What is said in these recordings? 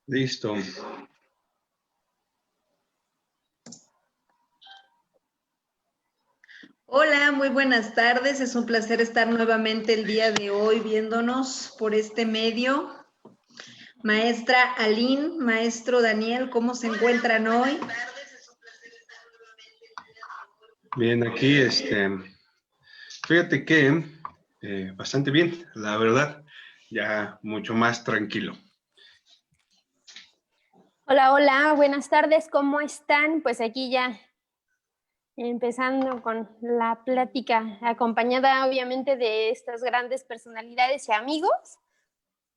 Listo. Hola, muy buenas tardes. Es un placer estar nuevamente el día de hoy viéndonos por este medio. Maestra Aline, maestro Daniel, ¿cómo se encuentran hoy? Bien, aquí, fíjate que bastante bien, la verdad, ya mucho más tranquilo. Hola, hola, buenas tardes, ¿cómo están? Pues aquí ya empezando con la plática, acompañada obviamente de estas grandes personalidades y amigos,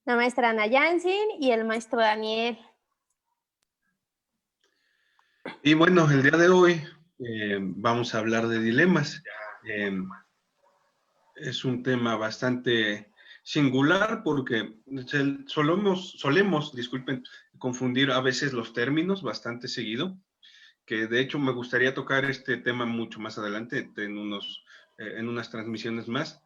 la maestra Ana Jansin y el maestro Daniel. Y bueno, el día de hoy vamos a hablar de dilemas. Eh, es un tema bastante singular porque disculpen, confundir a veces los términos bastante seguido, que de hecho me gustaría tocar este tema mucho más adelante en unas transmisiones más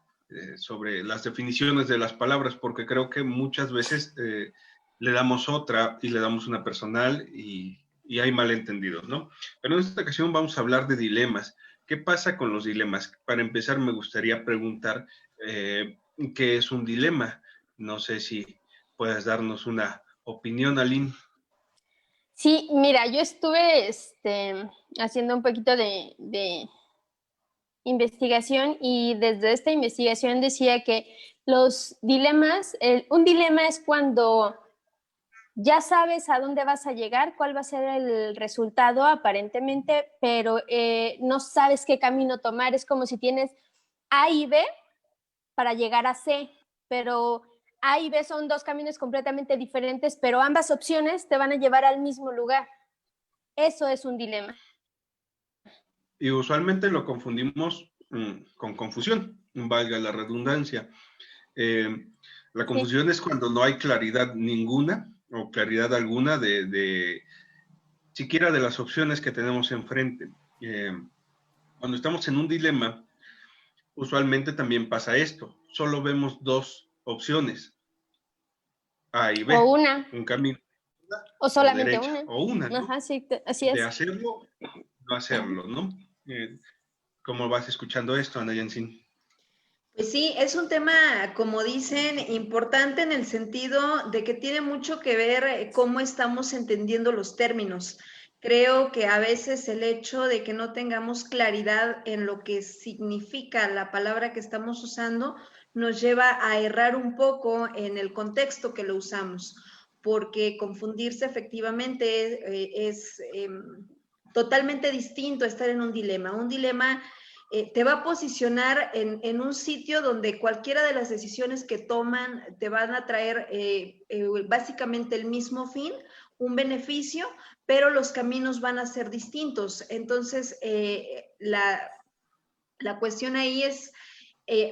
sobre las definiciones de las palabras, porque creo que muchas veces le damos otra y le damos una personal y hay malentendidos, ¿no? Pero en esta ocasión vamos a hablar de dilemas. ¿Qué pasa con los dilemas? Para empezar, me gustaría preguntar qué es un dilema. No sé si puedas darnos una opinión, Aline. Sí, mira, yo estuve haciendo un poquito de investigación y desde esta investigación decía que los dilemas, un dilema es cuando ya sabes a dónde vas a llegar, cuál va a ser el resultado aparentemente, pero no sabes qué camino tomar. Es como si tienes A y B para llegar a C, pero A y B son dos caminos completamente diferentes, pero ambas opciones te van a llevar al mismo lugar. Eso es un dilema. Y usualmente lo confundimos con confusión, valga la redundancia. Eh, la confusión es cuando no hay claridad ninguna o claridad alguna de siquiera de las opciones que tenemos enfrente. Cuando estamos en un dilema, usualmente también pasa esto. Solo vemos dos opciones, A y B, O una. un camino O o solamente derecha, una. o una, ¿no? Ajá, sí, así De es. hacerlo, no hacerlo, ¿no? ¿Cómo vas escuchando esto, Ana Jensin? Pues sí, es un tema, como dicen, importante en el sentido de que tiene mucho que ver cómo estamos entendiendo los términos. Creo que a veces el hecho de que no tengamos claridad en lo que significa la palabra que estamos usando nos lleva a errar un poco en el contexto que lo usamos, porque confundirse efectivamente totalmente distinto a estar en un dilema. Un dilema te va a posicionar en un sitio donde cualquiera de las decisiones que toman te van a traer básicamente el mismo fin, un beneficio, pero los caminos van a ser distintos. Entonces, la cuestión ahí es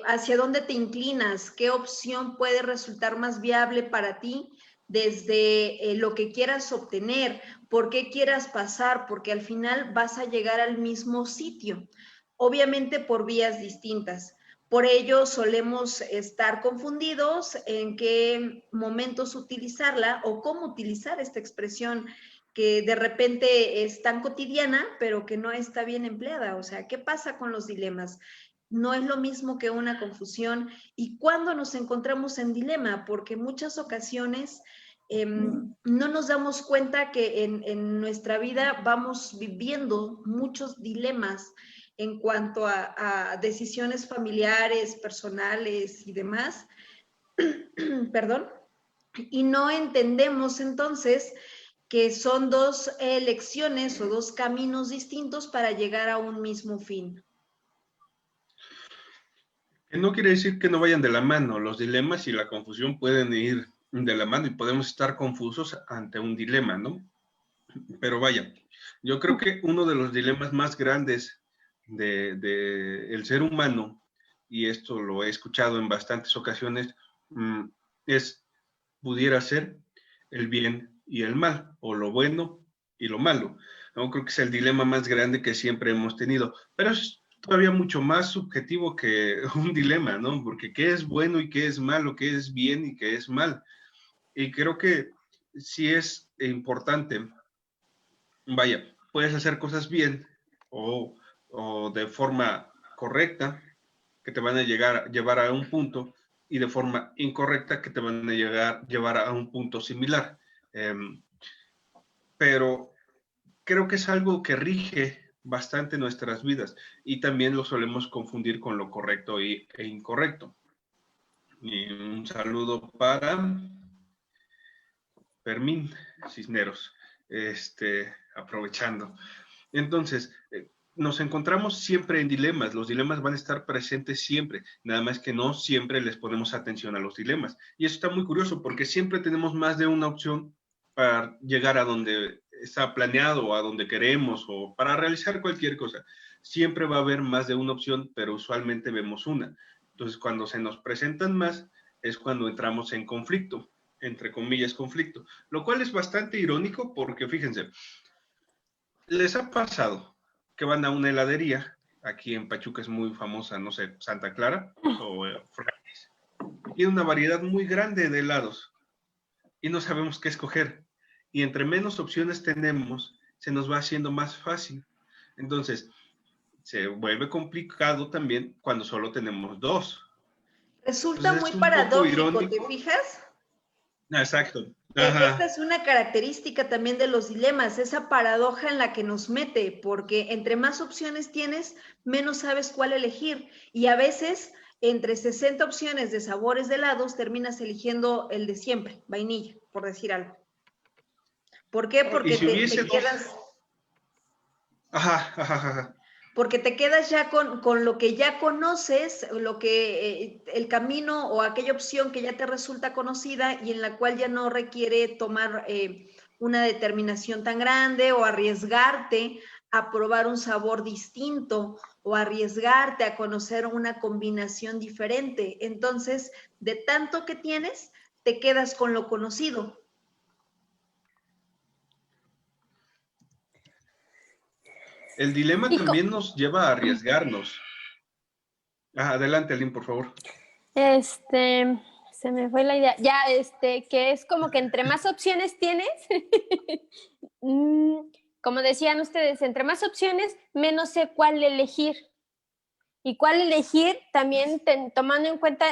hacia dónde te inclinas, qué opción puede resultar más viable para ti desde lo que quieras obtener, por qué quieras pasar, porque al final vas a llegar al mismo sitio, obviamente por vías distintas. Por ello solemos estar confundidos en qué momentos utilizarla o cómo utilizar esta expresión que de repente es tan cotidiana, pero que no está bien empleada. O sea, ¿qué pasa con los dilemas? No es lo mismo que una confusión. ¿Y cuándo nos encontramos en dilema? Porque en muchas ocasiones no nos damos cuenta que en nuestra vida vamos viviendo muchos dilemas en cuanto a decisiones familiares, personales y demás. Perdón. Y no entendemos entonces que son dos elecciones o dos caminos distintos para llegar a un mismo fin. Que no quiere decir que no vayan de la mano. Los dilemas y la confusión pueden ir de la mano y podemos estar confusos ante un dilema, ¿no? Pero vaya, yo creo que uno de los dilemas más grandes el ser humano, y esto lo he escuchado en bastantes ocasiones, pudiera ser el bien y el mal, o lo bueno y lo malo. ¿No? Creo que es el dilema más grande que siempre hemos tenido, pero es todavía mucho más subjetivo que un dilema, ¿no? Porque qué es bueno y qué es malo, qué es bien y qué es mal. Y creo que sí es importante, vaya, puedes hacer cosas bien o de forma correcta que te van a llevar a un punto y de forma incorrecta que te van a llevar a un punto similar. Pero creo que es algo que rige bastante nuestras vidas y también lo solemos confundir con lo correcto e incorrecto. Y un saludo para Fermín Cisneros, aprovechando. Entonces, nos encontramos siempre en dilemas, los dilemas van a estar presentes siempre, nada más que no siempre les ponemos atención a los dilemas. Y eso está muy curioso porque siempre tenemos más de una opción para llegar a donde está planeado o a donde queremos o para realizar cualquier cosa. Siempre va a haber más de una opción, pero usualmente vemos una. Entonces, cuando se nos presentan más, es cuando entramos en conflicto, entre comillas, conflicto, lo cual es bastante irónico porque fíjense, ¿les ha pasado que van a una heladería? Aquí en Pachuca es muy famosa, no sé, Santa Clara o Francis. Tiene una variedad muy grande de helados y no sabemos qué escoger. Y entre menos opciones tenemos, se nos va haciendo más fácil. Entonces, se vuelve complicado también cuando solo tenemos dos. Resulta Entonces muy es un poco paradójico, ¿te irónico. fijas? Exacto. Esta Ajá. es una característica también de los dilemas, esa paradoja en la que nos mete, porque entre más opciones tienes, menos sabes cuál elegir. Y a veces, entre 60 opciones de sabores de helados, terminas eligiendo el de siempre, vainilla, por decir algo. ¿Por qué? Y Porque si hubiese te dos. quedas, Ajá, ajá, ajá. porque te quedas ya con lo que ya conoces, lo que el camino o aquella opción que ya te resulta conocida y en la cual ya no requiere tomar una determinación tan grande o arriesgarte a probar un sabor distinto o arriesgarte a conocer una combinación diferente. Entonces, de tanto que tienes, te quedas con lo conocido. El dilema Y también nos lleva a arriesgarnos. Adelante, Aline, por favor. se me fue la idea. Ya, que es como que entre más opciones tienes, como decían ustedes, entre más opciones, menos sé cuál elegir. Y cuál elegir también tomando en cuenta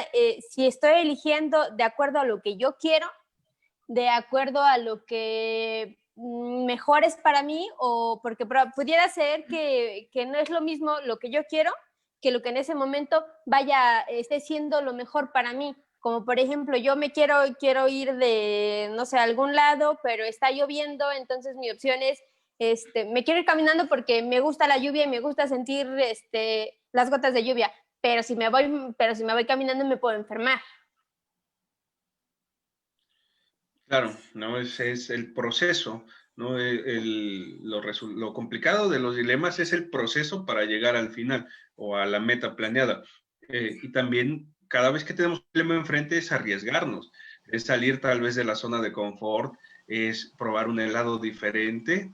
si estoy eligiendo de acuerdo a lo que yo quiero, de acuerdo a lo que mejor es para mí, o porque pudiera ser que no es lo mismo lo que yo quiero que lo que en ese momento esté siendo lo mejor para mí. Como por ejemplo, yo quiero ir de, no sé, a algún lado, pero está lloviendo, entonces mi opción es, me quiero ir caminando porque me gusta la lluvia y me gusta sentir las gotas de lluvia, pero si me voy caminando me puedo enfermar. Claro, no es el proceso, ¿no? Lo complicado de los dilemas es el proceso para llegar al final o a la meta planeada. Y también cada vez que tenemos un dilema enfrente es arriesgarnos, es salir tal vez de la zona de confort, es probar un helado diferente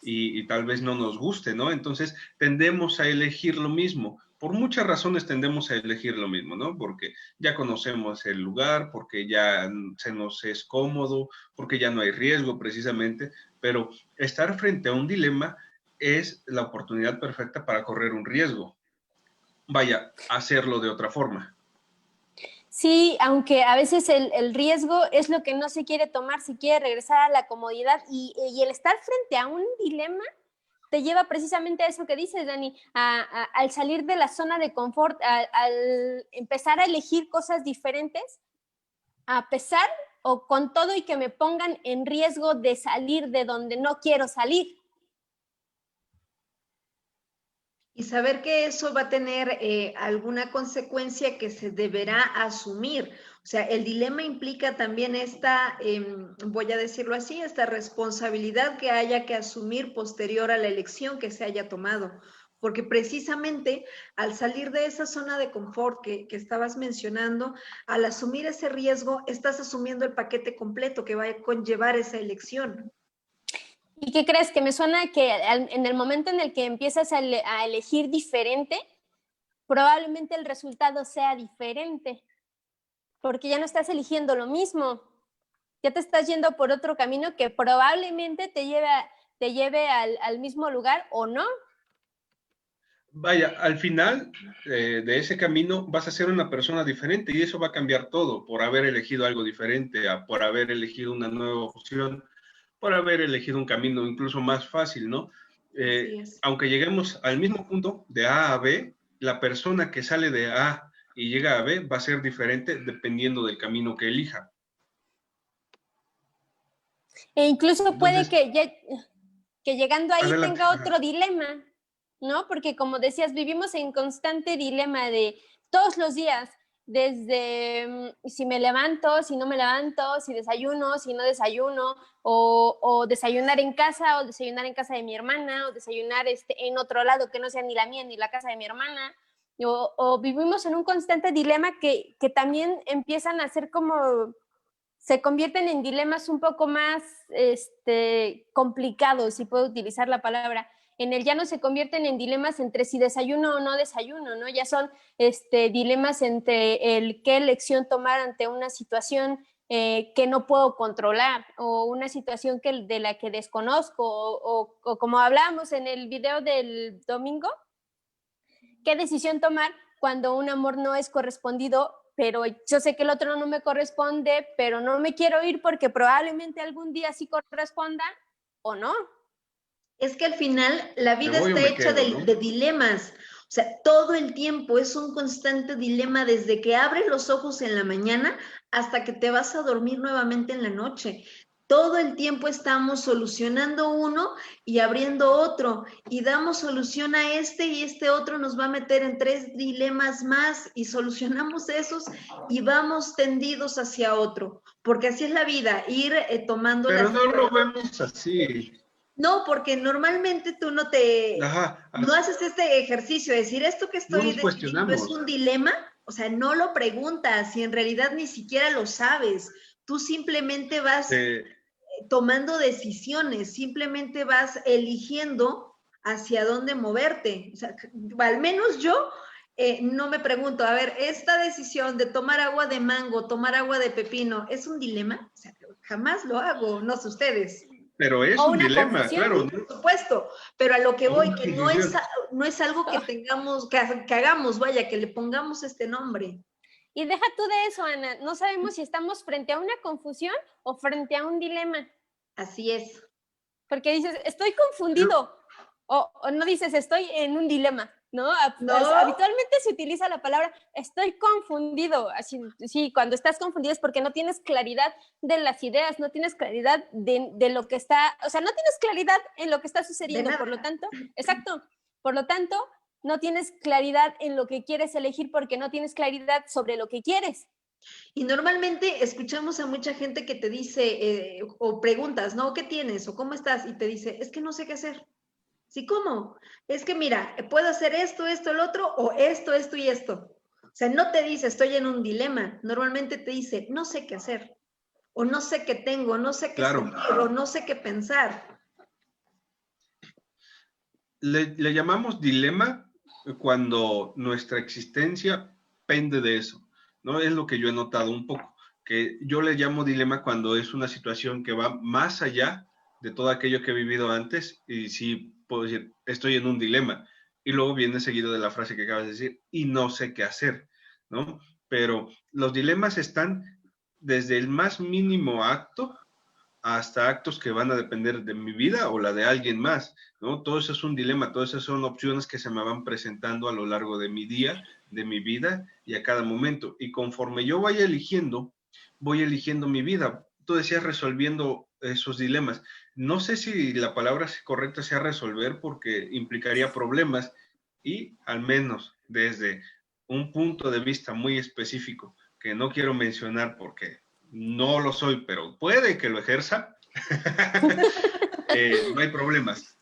y tal vez no nos guste, ¿no? Entonces tendemos a elegir lo mismo. Por muchas razones tendemos a elegir lo mismo, ¿no? Porque ya conocemos el lugar, porque ya se nos es cómodo, porque ya no hay riesgo precisamente, pero estar frente a un dilema es la oportunidad perfecta para correr un riesgo. Vaya, hacerlo de otra forma. Sí, aunque a veces el riesgo es lo que no se quiere tomar, se quiere regresar a la comodidad y el estar frente a un dilema te lleva precisamente a eso que dices, Dani, al salir de la zona de confort, al empezar a elegir cosas diferentes, a pesar o con todo y que me pongan en riesgo de salir de donde no quiero salir. Y saber que eso va a tener alguna consecuencia que se deberá asumir. O sea, el dilema implica también esta, voy a decirlo así, esta responsabilidad que haya que asumir posterior a la elección que se haya tomado. Porque precisamente al salir de esa zona de confort que estabas mencionando, al asumir ese riesgo, estás asumiendo el paquete completo que va a conllevar esa elección. ¿Y qué crees? Que me suena que en el momento en el que empiezas a elegir diferente, probablemente el resultado sea diferente, porque ya no estás eligiendo lo mismo. ya te estás yendo por otro camino que probablemente te lleve al mismo lugar o no. Vaya, al final de ese camino vas a ser una persona diferente y eso va a cambiar todo por haber elegido algo diferente, por haber elegido una nueva opción, por haber elegido un camino incluso más fácil, ¿no? Aunque lleguemos al mismo punto de A a B, la persona que sale de A y llega a B va a ser diferente dependiendo del camino que elija. E incluso Entonces, puede que llegando ahí adelante. tenga otro dilema, ¿no? Porque como decías, vivimos en constante dilema de todos los días, desde si me levanto, si no me levanto, si desayuno, si no desayuno, o desayunar en casa, o desayunar en casa de mi hermana, o desayunar en otro lado que no sea ni la mía ni la casa de mi hermana, o vivimos en un constante dilema que también empiezan a ser como, se convierten en dilemas un poco más complicados, si puedo utilizar la palabra. En el ya no se convierten en dilemas entre si desayuno o no desayuno, ¿no? Ya son dilemas entre el qué elección tomar ante una situación que no puedo controlar, o una situación de la que desconozco, o como hablábamos en el video del domingo, qué decisión tomar cuando un amor no es correspondido, pero yo sé que el otro no me corresponde, pero no me quiero ir porque probablemente algún día sí corresponda o no. Es que al final la vida está hecha de dilemas. O sea, todo el tiempo es un constante dilema desde que abres los ojos en la mañana hasta que te vas a dormir nuevamente en la noche. Todo el tiempo estamos solucionando uno y abriendo otro, y damos solución a y este otro nos va a meter en 3 dilemas más, y solucionamos esos y vamos tendidos hacia otro, porque así es la vida, ir tomando Pero no lo vemos así. No, porque normalmente tú no haces este ejercicio de decir, esto que estoy decidiendo es un dilema, o sea, no lo preguntas y en realidad ni siquiera lo sabes. Tú simplemente vas tomando decisiones, simplemente vas eligiendo hacia dónde moverte. O sea, al menos yo no me pregunto, a ver, esta decisión de tomar agua de mango, tomar agua de pepino, ¿es un dilema? O sea, jamás lo hago, no sé ustedes. Pero es un dilema, confusión, claro. Por supuesto, pero a lo que voy, que no es algo que tengamos, que hagamos, vaya, que le pongamos este nombre. Y deja tú de eso, Ana, no sabemos si estamos frente a una confusión o frente a un dilema. Así es. Porque dices, estoy confundido, o no dices, estoy en un dilema, ¿no? Habitualmente se utiliza la palabra estoy confundido. Así, sí, cuando estás confundido es porque no tienes claridad de las ideas, no tienes claridad de lo que está, o sea, no tienes claridad en lo que está sucediendo, por lo tanto, exacto, por lo tanto, no tienes claridad en lo que quieres elegir porque no tienes claridad sobre lo que quieres. Y normalmente escuchamos a mucha gente que te dice, o preguntas, ¿no? ¿Qué tienes? ¿O cómo estás? Y te dice, es que no sé qué hacer. ¿Sí, cómo? Es que mira, puedo hacer esto, esto, el otro, o esto, esto y esto. O sea, no te dice, estoy en un dilema. Normalmente te dice, no sé qué hacer. O no sé qué tengo, no sé qué sentir, o no sé qué pensar. Le llamamos dilema cuando nuestra existencia pende de eso, ¿no? Es lo que yo he notado un poco, que yo le llamo dilema cuando es una situación que va más allá de todo aquello que he vivido antes, y sí puedo decir, estoy en un dilema, y luego viene seguido de la frase que acabas de decir, y no sé qué hacer, ¿no? Pero los dilemas están desde el más mínimo acto hasta actos que van a depender de mi vida o la de alguien más, ¿no? Todo eso es un dilema, todas esas son opciones que se me van presentando a lo largo de mi día, de mi vida y a cada momento. Y conforme yo vaya eligiendo, voy eligiendo mi vida. Tú decías resolviendo esos dilemas. No sé si la palabra correcta sea resolver porque implicaría problemas y al menos desde un punto de vista muy específico que no quiero mencionar porque no lo soy, pero puede que lo ejerza, no hay problemas,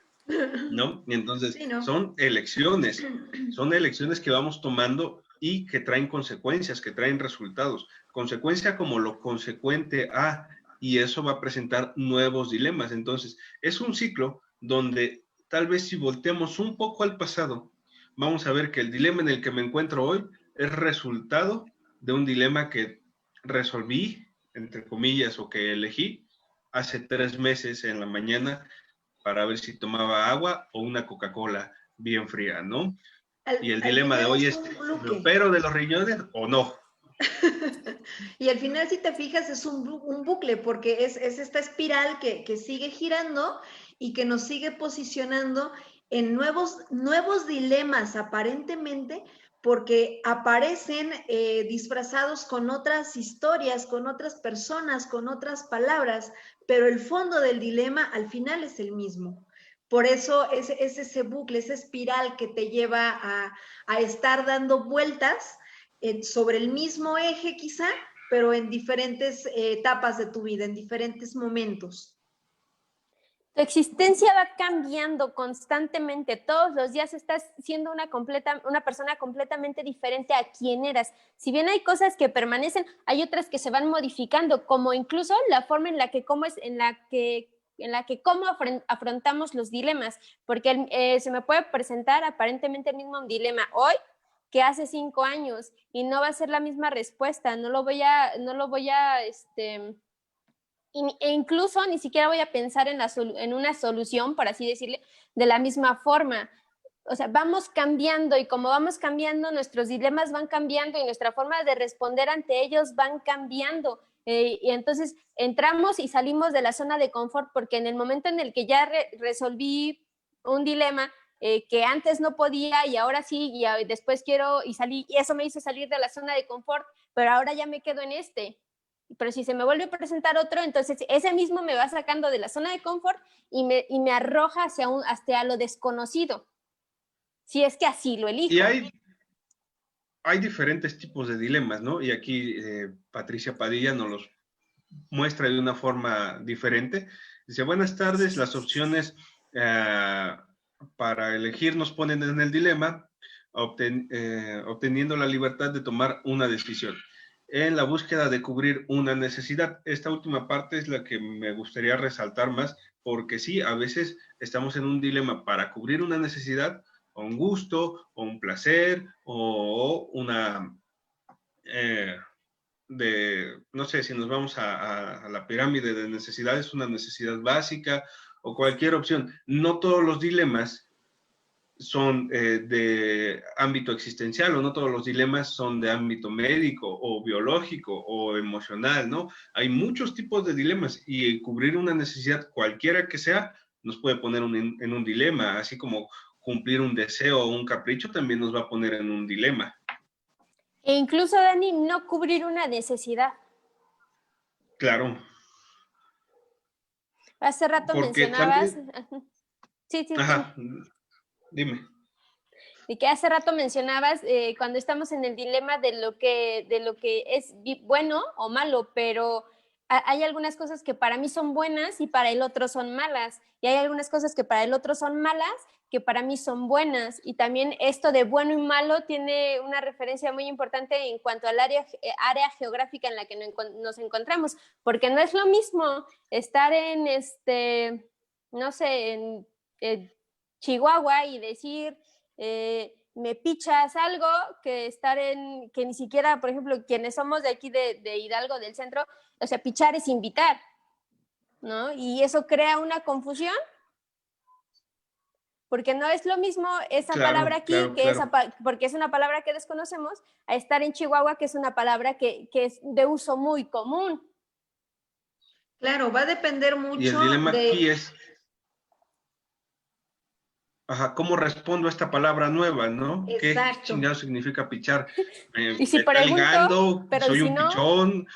¿no? Y entonces sí, ¿no? Son elecciones que vamos tomando y que traen consecuencias, que traen resultados. Consecuencia como lo consecuente a, y eso va a presentar nuevos dilemas. Entonces, es un ciclo donde tal vez si volteamos un poco al pasado, vamos a ver que el dilema en el que me encuentro hoy es resultado de un dilema que resolví entre comillas, o que elegí hace 3 meses en la mañana para ver si tomaba agua o una Coca-Cola bien fría, ¿no? Y el Al dilema de final hoy es es, un ¿me bucle. opero de los riñones o no? Y al final, si te fijas, es un bucle, porque es esta espiral que sigue girando y que nos sigue posicionando en nuevos dilemas aparentemente, porque aparecen disfrazados con otras historias, con otras personas, con otras palabras, pero el fondo del dilema al final es el mismo. Por eso es ese bucle, esa espiral que te lleva a estar dando vueltas sobre el mismo eje quizá, pero en diferentes etapas de tu vida, en diferentes momentos. Tu existencia va cambiando constantemente. Todos los días estás siendo una persona completamente diferente a quien eras. Si bien hay cosas que permanecen, hay otras que se van modificando, como incluso la forma en la que cómo afrontamos los dilemas, porque se me puede presentar aparentemente el mismo dilema hoy que hace 5 años y no va a ser la misma respuesta, no lo voy a e incluso ni siquiera voy a pensar en una solución, por así decirle, de la misma forma. O sea, vamos cambiando y como vamos cambiando, nuestros dilemas van cambiando y nuestra forma de responder ante ellos van cambiando. Y entonces entramos y salimos de la zona de confort porque en el momento en el que ya resolví un dilema que antes no podía y ahora sí, y después quiero y salí, y eso me hizo salir de la zona de confort, pero ahora ya me quedo en este. Pero si se me vuelve a presentar otro, entonces ese mismo me va sacando de la zona de confort y me arroja hasta lo desconocido, si es que así lo elijo. Y hay diferentes tipos de dilemas, ¿no? Y aquí Patricia Padilla nos los muestra de una forma diferente. Dice, buenas tardes, las opciones para elegir nos ponen en el dilema, obteniendo la libertad de tomar una decisión. En la búsqueda de cubrir una necesidad. Esta última parte es la que me gustaría resaltar más, porque sí, a veces estamos en un dilema para cubrir una necesidad, o un gusto, o un placer, o una... no sé, si nos vamos a la pirámide de necesidades, una necesidad básica o cualquier opción. No todos los dilemas son de ámbito existencial o no todos los dilemas son de ámbito médico o biológico o emocional, ¿no? Hay muchos tipos de dilemas y cubrir una necesidad cualquiera que sea nos puede poner en un dilema, así como cumplir un deseo o un capricho también nos va a poner en un dilema. E incluso, Dani, no cubrir una necesidad. Claro. Hace rato Porque mencionabas... también... Sí, Ajá, dime. Y que hace rato mencionabas cuando estamos en el dilema de lo que es bueno o malo, pero hay algunas cosas que para mí son buenas y para el otro son malas, y hay algunas cosas que para el otro son malas que para mí son buenas, y también esto de bueno y malo tiene una referencia muy importante en cuanto al área geográfica en la que nos encontramos, porque no es lo mismo estar en no sé, en Chihuahua y decir me pichas algo que estar que ni siquiera, por ejemplo, quienes somos de aquí de Hidalgo, del centro, o sea, pichar es invitar, ¿no? Y eso crea una confusión, porque no es lo mismo esa palabra aquí, porque es una palabra que desconocemos, a estar en Chihuahua, que es una palabra que es de uso muy común. Claro, va a depender mucho y el dilema aquí es... Ajá, ¿cómo respondo a esta palabra nueva, no? Exacto. ¿Qué chingado significa pichar? Y si ¿Me está ligando? pero ¿Soy si un no, pichón?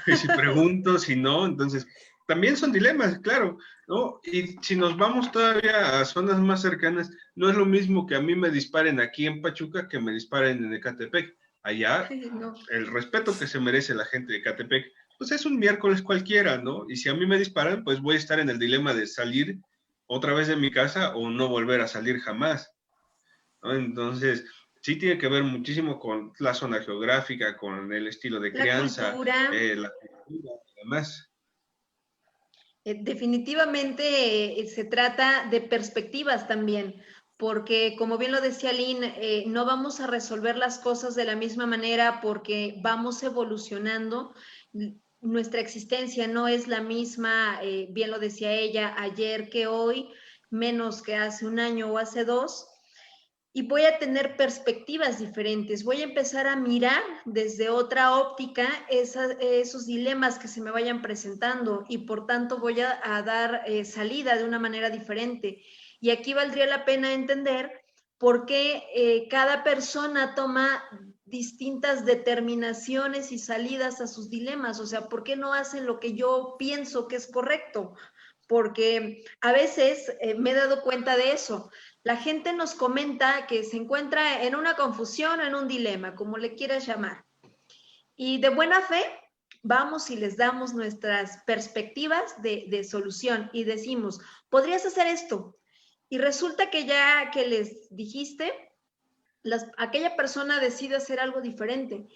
Y si pregunto, si no, entonces también son dilemas, claro, ¿no? Y si nos vamos todavía a zonas más cercanas, no es lo mismo que a mí me disparen aquí en Pachuca que me disparen en Ecatepec. Allá, no. el respeto que se merece la gente de Ecatepec, pues es un miércoles cualquiera, ¿no? Y si a mí me disparan, pues voy a estar en el dilema de salir otra vez de mi casa o no volver a salir jamás, ¿no? Entonces, sí tiene que ver muchísimo con la zona geográfica, con el estilo de crianza, la cultura y demás. Definitivamente se trata de perspectivas también, porque como bien lo decía Lynn, no vamos a resolver las cosas de la misma manera porque vamos evolucionando. nuestra existencia no es la misma, bien lo decía ella, ayer que hoy, menos que hace un año o hace dos, y voy a tener perspectivas diferentes, voy a empezar a mirar desde otra óptica esos dilemas que se me vayan presentando y por tanto voy a dar salida de una manera diferente. Y aquí valdría la pena entender por qué cada persona toma distintas determinaciones y salidas a sus dilemas, o sea, ¿por qué no hacen lo que yo pienso que es correcto? Porque a veces me he dado cuenta de eso. La gente nos comenta que se encuentra en una confusión o en un dilema, como le quieras llamar. Y de buena fe, vamos y les damos nuestras perspectivas de solución y decimos, podrías hacer esto. Y resulta que ya que les dijiste, aquella persona decide hacer algo diferente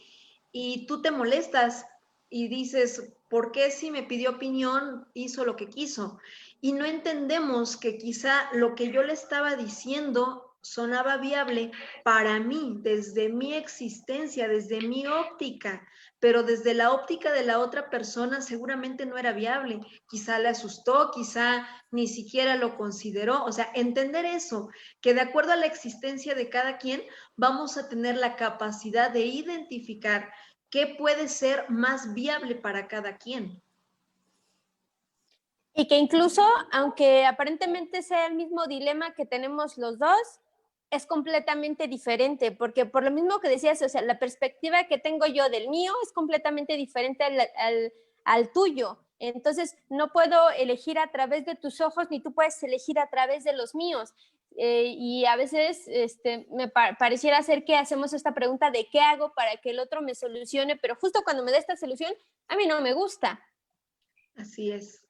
y tú te molestas y dices, ¿por qué si me pidió opinión hizo lo que quiso? Y no entendemos que quizá lo que yo le estaba diciendo sonaba viable para mí, desde mi existencia, desde mi óptica, pero desde la óptica de la otra persona seguramente no era viable. Quizá le asustó, quizá ni siquiera lo consideró. O sea, entender eso, que de acuerdo a la existencia de cada quien, vamos a tener la capacidad de identificar qué puede ser más viable para cada quien. Y que incluso, aunque aparentemente sea el mismo dilema que tenemos los dos, es completamente diferente, porque por lo mismo que decías, o sea, la perspectiva que tengo yo del mío es completamente diferente al tuyo. Entonces, no puedo elegir a través de tus ojos, ni tú puedes elegir a través de los míos. Y a veces me pareciera ser que hacemos esta pregunta de qué hago para que el otro me solucione, pero justo cuando me da esta solución, a mí no me gusta. Así es.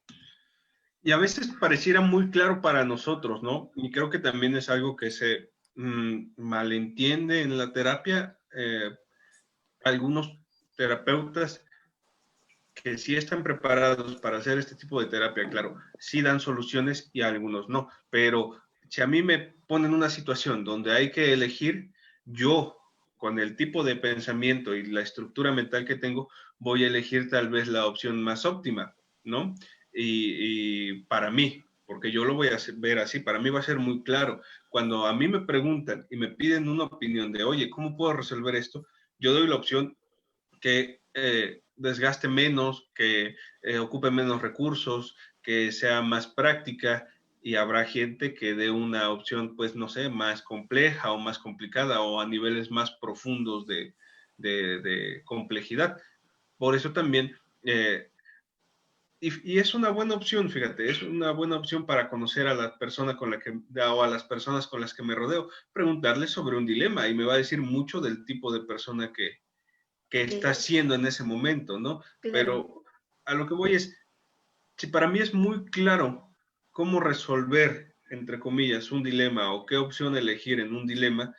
Y a veces pareciera muy claro para nosotros, ¿no? Y creo que también es algo que se malentiende en la terapia. Algunos terapeutas que sí están preparados para hacer este tipo de terapia, claro, sí dan soluciones y algunos no, pero si a mí me ponen una situación donde hay que elegir, yo con el tipo de pensamiento y la estructura mental que tengo, voy a elegir tal vez la opción más óptima, ¿no? Y para mí, porque yo lo voy a ver así, para mí va a ser muy claro. Cuando a mí me preguntan y me piden una opinión de, oye, ¿cómo puedo resolver esto? Yo doy la opción que desgaste menos, que ocupe menos recursos, que sea más práctica, y habrá gente que dé una opción, pues, no sé, más compleja o más complicada o a niveles más profundos de complejidad. Por eso también, y es una buena opción, fíjate, es una buena opción para conocer a la persona con la que, o a las personas con las que me rodeo, preguntarles sobre un dilema y me va a decir mucho del tipo de persona que está haciendo en ese momento, ¿no? Claro. Pero a lo que voy es, si para mí es muy claro cómo resolver, entre comillas, un dilema o qué opción elegir en un dilema,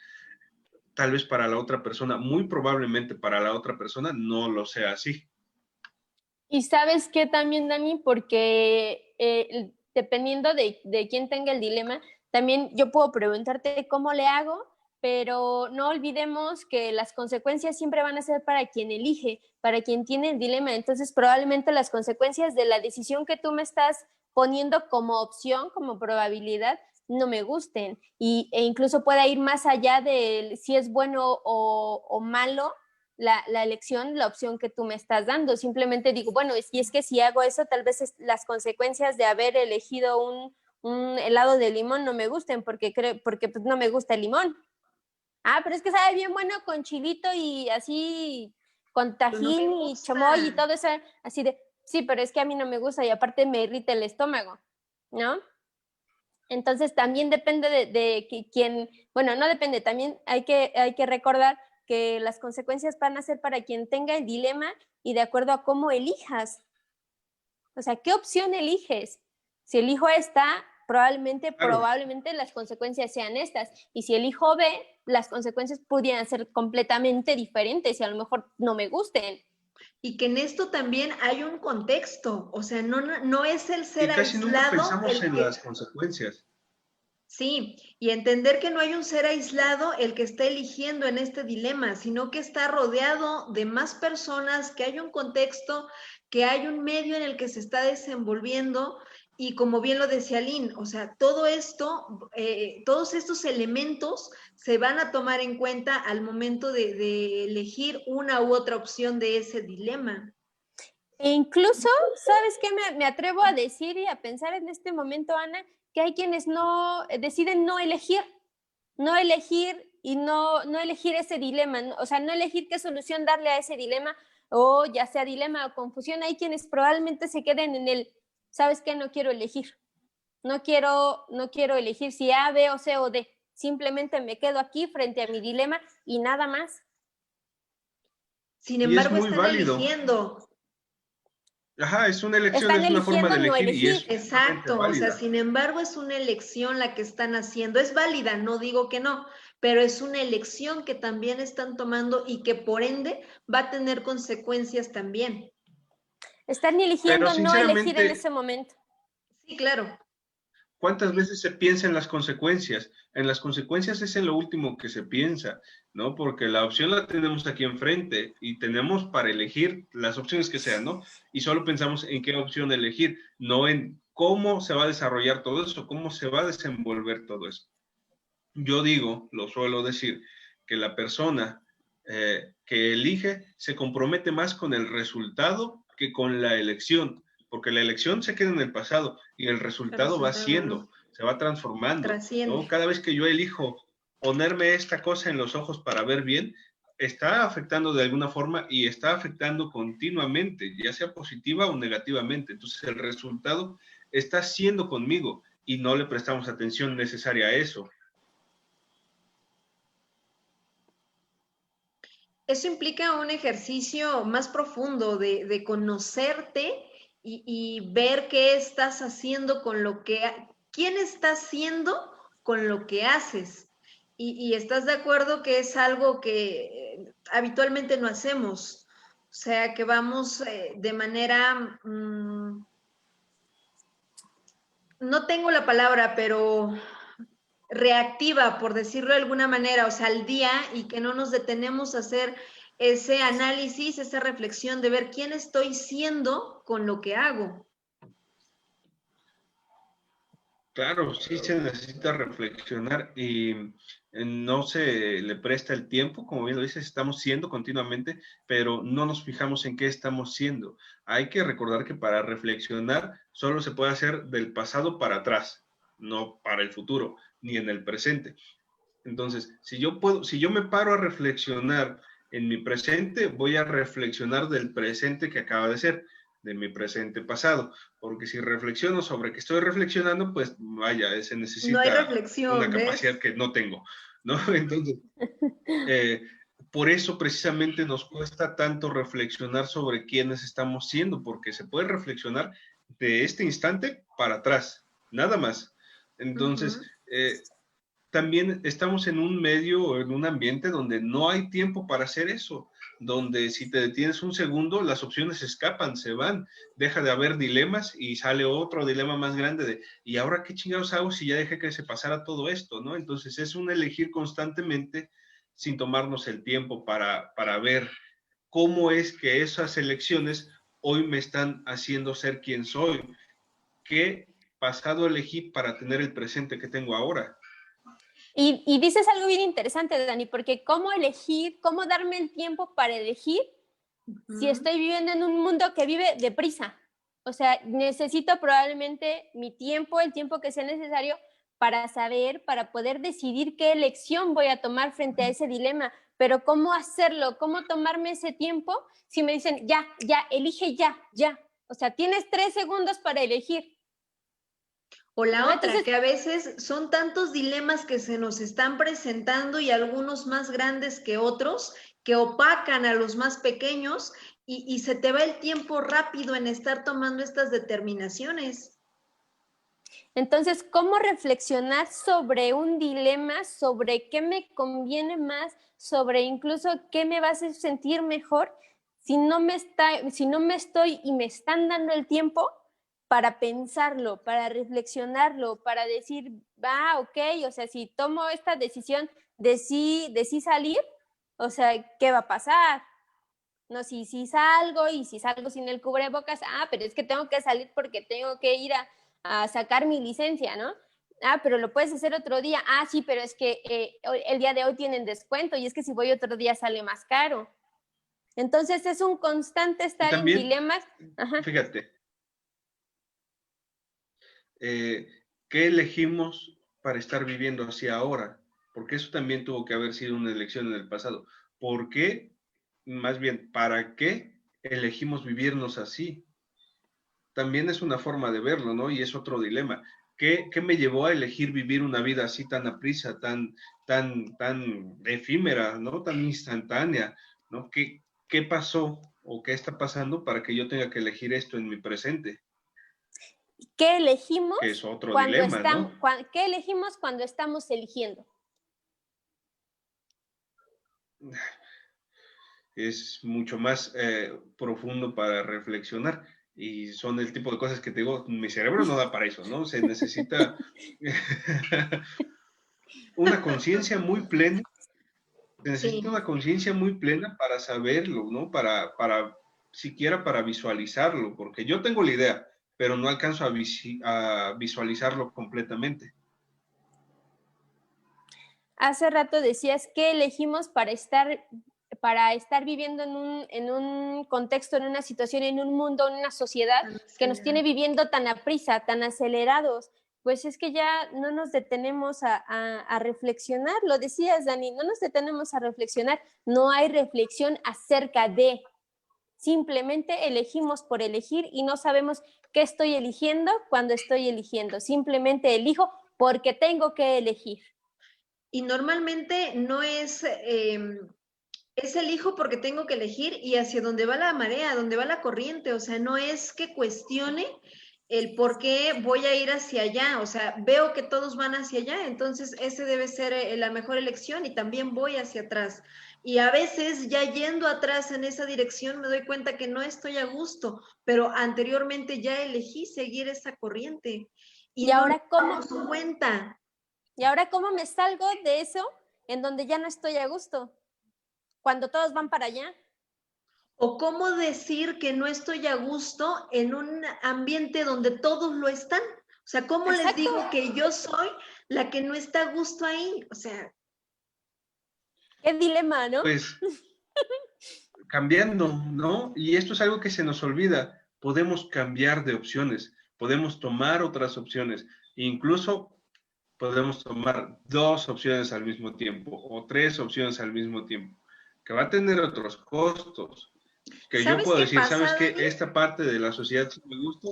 tal vez para la otra persona, muy probablemente para la otra persona no lo sea así. Y sabes qué también, Dani, porque dependiendo de quién tenga el dilema, también yo puedo preguntarte cómo le hago, pero no olvidemos que las consecuencias siempre van a ser para quien elige, para quien tiene el dilema. Entonces, probablemente las consecuencias de la decisión que tú me estás poniendo como opción, como probabilidad, no me gusten. E incluso pueda ir más allá de si es bueno o malo la elección, la opción que tú me estás dando. Simplemente digo, bueno, y es que si hago eso, tal vez las consecuencias de haber elegido un helado de limón no me gusten porque pues no me gusta el limón. Ah, pero es que sabe bien bueno con chilito y así, con tajín no y chamoy y todo eso, así de, sí, pero es que a mí no me gusta y aparte me irrita el estómago, ¿no? Entonces también depende de quién, bueno, no depende, también hay que recordar que las consecuencias van a ser para quien tenga el dilema y de acuerdo a cómo elijas. O sea, ¿qué opción eliges? Si elijo esta, probablemente las consecuencias sean estas. Y si elijo B, las consecuencias podrían ser completamente diferentes y a lo mejor no me gusten. Y que en esto también hay un contexto, o sea, no es el ser y casi aislado. nunca pensamos en las consecuencias. Sí, y entender que no hay un ser aislado el que está eligiendo en este dilema, sino que está rodeado de más personas, que hay un contexto, que hay un medio en el que se está desenvolviendo y como bien lo decía Lynn, o sea, todo esto, todos estos elementos se van a tomar en cuenta al momento de elegir una u otra opción de ese dilema. E incluso, ¿sabes qué? Me atrevo a decir y a pensar en este momento, Ana, que hay quienes no deciden no elegir y no elegir ese dilema, ¿no? O sea, no elegir qué solución darle a ese dilema, o ya sea dilema o confusión. Hay quienes probablemente se queden en el, ¿sabes qué? No quiero elegir. No quiero elegir si A, B o C o D. Simplemente me quedo aquí frente a mi dilema y nada más. Sin Y es embargo, muy están válido. eligiendo. Ajá, es una elección, Están es una forma de eligiendo no elegir y es elegir. sumamente Exacto, o sea, válida. sin embargo, es una elección la que están haciendo. Es válida, no digo que no, pero es una elección que también están tomando y que por ende va a tener consecuencias también. Están Pero eligiendo no elegir en sinceramente, ese momento. Sí, claro. ¿cuántas veces se piensa en las consecuencias? En las consecuencias es en lo último que se piensa, ¿no? Porque la opción la tenemos aquí enfrente y tenemos para elegir las opciones que sean, ¿no? Y solo pensamos en qué opción elegir, no en cómo se va a desarrollar todo eso, cómo se va a desenvolver todo eso. Yo digo, lo suelo decir, que la persona que elige se compromete más con el resultado que con la elección, porque la elección se queda en el pasado y el El resultado va resultado siendo, no se va transformando, ¿no? trasciende. Cada vez que yo elijo ponerme esta cosa en los ojos para ver bien, está afectando de alguna forma y está afectando continuamente, ya sea positiva o negativamente. Entonces el resultado está siendo conmigo y no le prestamos atención necesaria a eso. Eso implica un ejercicio más profundo de conocerte y ver qué estás haciendo con lo que, quién estás siendo con lo que haces. Y estás de acuerdo que es algo que habitualmente no hacemos. O sea, que vamos de manera, no tengo la palabra, pero reactiva, por decirlo de alguna manera, o sea, al día y que no nos detenemos a hacer ese análisis, esa reflexión de ver quién estoy siendo con lo que hago. Claro, sí se necesita reflexionar y no se le presta el tiempo, como bien lo dices, estamos siendo continuamente, pero no nos fijamos en qué estamos siendo. Hay que recordar que para reflexionar solo se puede hacer del pasado para atrás, no para el futuro, ni en el presente. Entonces, si yo me paro a reflexionar en mi presente, voy a reflexionar del presente que acaba de ser, de mi presente pasado, porque si reflexiono sobre que estoy reflexionando, pues vaya, se No hay necesita una reflexión, capacidad ¿ves? que no tengo, ¿no? Entonces, eh, por eso precisamente nos cuesta tanto reflexionar sobre quiénes estamos siendo, porque se puede reflexionar de este instante para atrás, nada más. Entonces, Uh-huh. también estamos en un medio, en un ambiente donde no hay tiempo para hacer eso, donde si te detienes un segundo, las opciones escapan, se van, deja de haber dilemas y sale otro dilema más grande de, ¿y ahora qué chingados hago si ya dejé que se pasara todo esto, ¿no? Entonces es un elegir constantemente sin tomarnos el tiempo para ver cómo es que esas elecciones hoy me están haciendo ser quien soy, qué pasado elegí para tener el presente que tengo ahora. Y dices algo bien interesante, Dani, porque cómo elegir, cómo darme el tiempo para elegir si Uh-huh. estoy viviendo en un mundo que vive deprisa. O sea, necesito probablemente mi tiempo, el tiempo que sea necesario para saber, para poder decidir qué elección voy a tomar frente a ese dilema. Pero ¿cómo hacerlo? ¿Cómo tomarme ese tiempo si me dicen, ya, ya, elige ya, ya? O sea, tienes 3 segundos para elegir, O ¿no? la otra, Entonces, que a veces son tantos dilemas que se nos están presentando y algunos más grandes que otros, que opacan a los más pequeños y se te va el tiempo rápido en estar tomando estas determinaciones. Entonces, ¿cómo reflexionar sobre un dilema, sobre qué me conviene más, sobre incluso qué me va a hacer sentir mejor si no me estoy y me están dando el tiempo para pensarlo, para reflexionarlo, para decir, va, ok, o sea, si tomo esta decisión de sí salir, o sea, ¿qué va a pasar? No, si salgo y si salgo sin el cubrebocas, pero es que tengo que salir porque tengo que ir a sacar mi licencia, ¿no? Pero lo puedes hacer otro día. Sí, pero es que el día de hoy tienen descuento y es que si voy otro día sale más caro. Entonces es un constante Y estar en también, dilemas. Ajá. fíjate, ¿qué elegimos para estar viviendo así ahora? Porque eso también tuvo que haber sido una elección en el pasado. ¿Por qué? Más bien, ¿para qué elegimos vivirnos así? También es una forma de verlo, ¿no? Y es otro dilema. ¿Qué me llevó a elegir vivir una vida así tan aprisa, tan efímera, ¿no? Tan instantánea, ¿no? ¿Qué pasó o qué está pasando para que yo tenga que elegir esto en mi presente? ¿Qué elegimos Que es otro cuando dilema, estamos, ¿no? qué elegimos cuando estamos eligiendo? Es mucho más profundo para reflexionar y son el tipo de cosas que te digo, mi cerebro no da para eso, ¿no? Se necesita una conciencia muy plena, se necesita Sí. una conciencia muy plena para saberlo, ¿no? Siquiera para visualizarlo, porque yo tengo la idea, pero no alcanzo a visualizarlo completamente. Hace rato decías que elegimos para estar viviendo en un contexto, en una situación, en un mundo, en una sociedad que nos tiene viviendo tan aprisa, tan acelerados. Pues es que ya no nos detenemos a reflexionar, lo decías, Dani, no nos detenemos a reflexionar, no hay reflexión acerca de, simplemente elegimos por elegir y no sabemos qué estoy eligiendo cuando estoy eligiendo, simplemente elijo porque tengo que elegir. Y normalmente no es elijo porque tengo que elegir y hacia donde va la marea, donde va la corriente, o sea, no es que cuestione el por qué voy a ir hacia allá, o sea, veo que todos van hacia allá, entonces ese debe ser la mejor elección y también voy hacia atrás. Y a veces ya yendo atrás en esa dirección me doy cuenta que no estoy a gusto, pero anteriormente ya elegí seguir esa corriente y ¿Y no nos ahora cómo, damos cuenta. ¿Y ahora cómo me salgo de eso en donde ya no estoy a gusto? Cuando todos van para allá. O cómo decir que no estoy a gusto en un ambiente donde todos lo están. O sea, ¿cómo les Exacto. digo que yo soy la que no está a gusto ahí? O sea, Qué dilema, ¿no? Pues cambiando, ¿no? Y esto es algo que se nos olvida. Podemos cambiar de opciones, podemos tomar otras opciones, incluso podemos tomar dos opciones al mismo tiempo o tres opciones al mismo tiempo, que va a tener otros costos, que yo ¿sabes puedo qué decir, ¿sabes pasa, qué? Dani? Esta parte de la sociedad sí me gusta,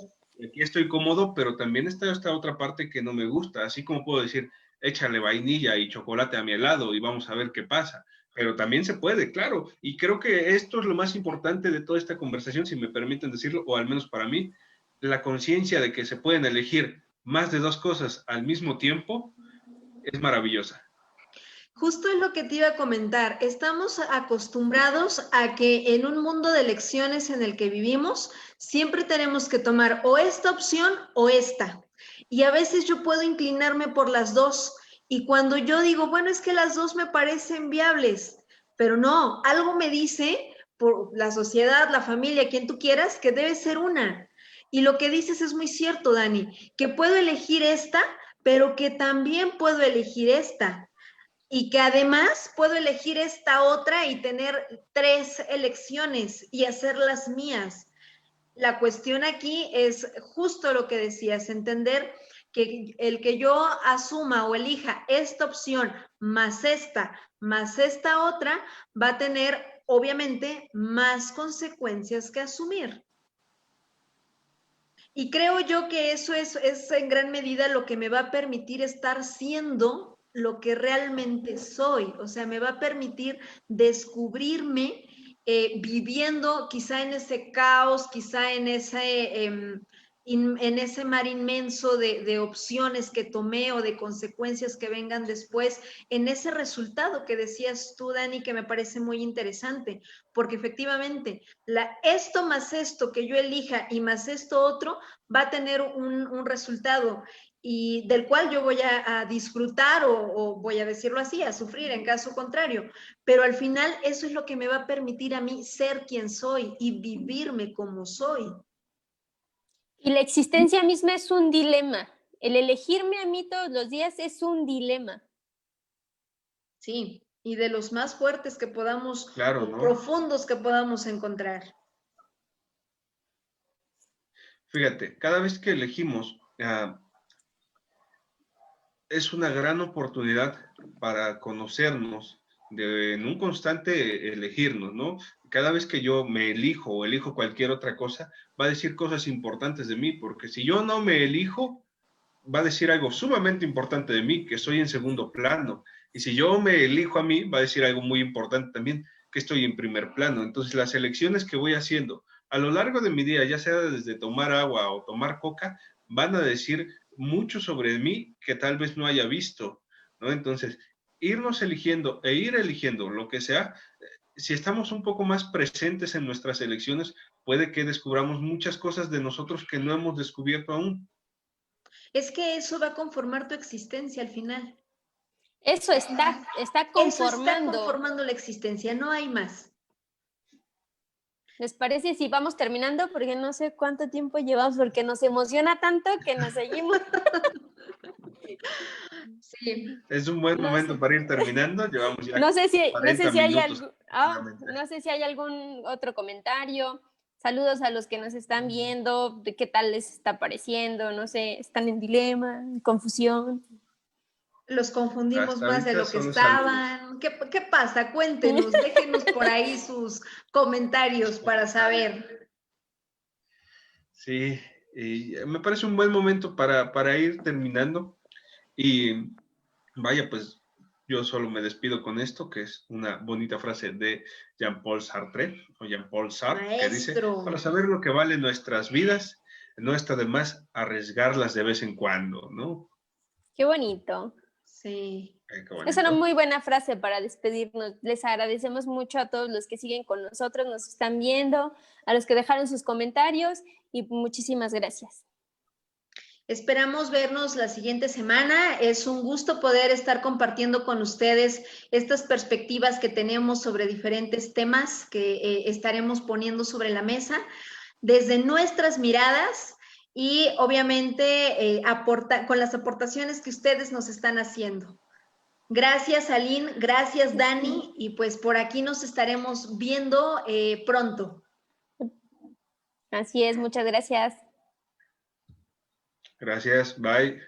aquí estoy cómodo, pero también está esta otra parte que no me gusta, así como puedo decir, échale vainilla y chocolate a mi helado y vamos a ver qué pasa. Pero también se puede, claro. Y creo que esto es lo más importante de toda esta conversación, si me permiten decirlo, o al menos para mí, la conciencia de que se pueden elegir más de dos cosas al mismo tiempo es maravillosa. Justo es lo que te iba a comentar. Estamos acostumbrados a que en un mundo de elecciones en el que vivimos, siempre tenemos que tomar o esta opción o esta. Y a veces yo puedo inclinarme por las dos. Y cuando yo digo, bueno, es que las dos me parecen viables, pero no, algo me dice por la sociedad, la familia, quien tú quieras, que debe ser una. Y lo que dices es muy cierto, Dani, que puedo elegir esta, pero que también puedo elegir esta y que además puedo elegir esta otra y tener tres elecciones y hacerlas mías. La cuestión aquí es justo lo que decías, entender que el que yo asuma o elija esta opción más esta otra, va a tener obviamente más consecuencias que asumir. Y creo yo que eso es en gran medida lo que me va a permitir estar siendo lo que realmente soy. O sea, me va a permitir descubrirme viviendo quizá en ese caos, quizá en ese en ese mar inmenso de opciones que tomé o de consecuencias que vengan después, en ese resultado que decías tú, Dani, que me parece muy interesante, porque efectivamente esto más esto que yo elija y más esto otro va a tener un resultado y del cual yo voy a disfrutar o voy a decirlo así, a sufrir en caso contrario, pero al final eso es lo que me va a permitir a mí ser quien soy y vivirme como soy. Y la existencia misma es un dilema. El elegirme a mí todos los días es un dilema. Sí, y de los más fuertes que podamos, Claro, o ¿no? profundos que podamos encontrar. Fíjate, cada vez que elegimos, es una gran oportunidad para conocernos en un constante elegirnos, ¿no? Cada vez que yo me elijo o elijo cualquier otra cosa, va a decir cosas importantes de mí, porque si yo no me elijo, va a decir algo sumamente importante de mí, que estoy en segundo plano. Y si yo me elijo a mí, va a decir algo muy importante también, que estoy en primer plano. Entonces, las elecciones que voy haciendo a lo largo de mi día, ya sea desde tomar agua o tomar coca, van a decir mucho sobre mí que tal vez no haya visto, ¿no? Entonces, irnos eligiendo e ir eligiendo lo que sea, si estamos un poco más presentes en nuestras elecciones, puede que descubramos muchas cosas de nosotros que no hemos descubierto aún. Es que eso va a conformar tu existencia al final. Eso está Eso está conformando. conformando la existencia, no hay más. ¿Les parece si vamos terminando? Porque no sé cuánto tiempo llevamos, porque nos emociona tanto que nos seguimos. Sí. Es un buen No momento sé, para ir terminando. Llevamos ya no sé 40 si hay minutos. algo, no sé si hay algún otro comentario. Saludos a los que nos están viendo, de qué tal les está pareciendo, no sé, están en dilema, en confusión. Los confundimos Hasta más de ahorita lo que solo saludos. estaban. ¿Qué pasa? Cuéntenos, déjenos por ahí sus comentarios para saber. Sí, y me parece un buen momento para ir terminando. Y vaya, pues yo solo me despido con esto, que es una bonita frase de Jean-Paul Sartre, o Jean-Paul Sartre, que dice, Maestro. para saber lo que valen nuestras vidas, no está de más arriesgarlas de vez en cuando, ¿no? Qué bonito. Sí. Qué Es una bonito. muy buena frase para despedirnos. Les agradecemos mucho a todos los que siguen con nosotros, nos están viendo, a los que dejaron sus comentarios y muchísimas gracias. Esperamos vernos la siguiente semana. Es un gusto poder estar compartiendo con ustedes estas perspectivas que tenemos sobre diferentes temas que estaremos poniendo sobre la mesa desde nuestras miradas y obviamente con las aportaciones que ustedes nos están haciendo. Gracias, Aline, gracias, Dani, y pues por aquí nos estaremos viendo pronto. Así es, muchas gracias. Gracias, bye.